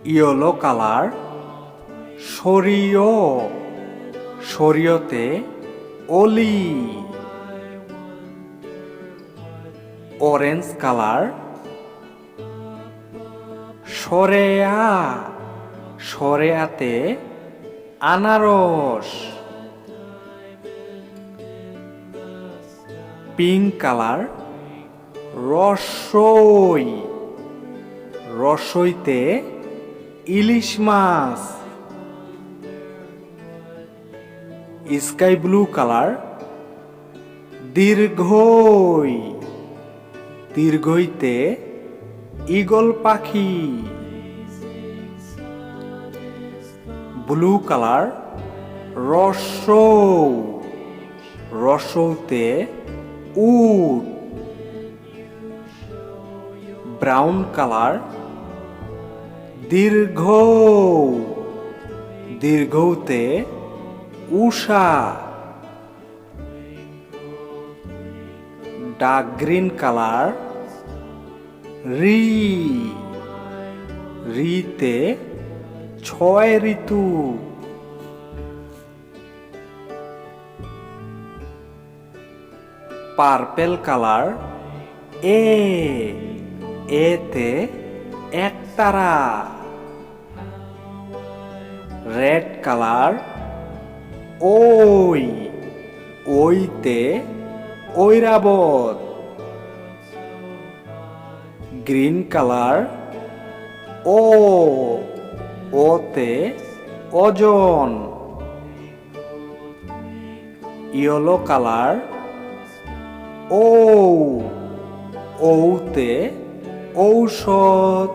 yellow colour সরিয় সরিয়তে অলি orange colour সরেয়া সরেয়াতে আনারস pink colour রসই রসইতে ইলিশ মাছ sky blue colour দীর্ঘই দীর্ঘইতে ঈগল পাখি ব্লু কালার রসৌ রসৌতে উট ব্রাউন কালার দীর্ঘ দীর্ঘতে উষা ডার্ক গ্রিন কালার রিতে ছয় ঋতু পার্পেল কালার এতে একতারা রেড কালার ওইতে ঐরাবত গ্রিন কালার ওতে ওজন ইয়েলো কালার ওতে ঔষধ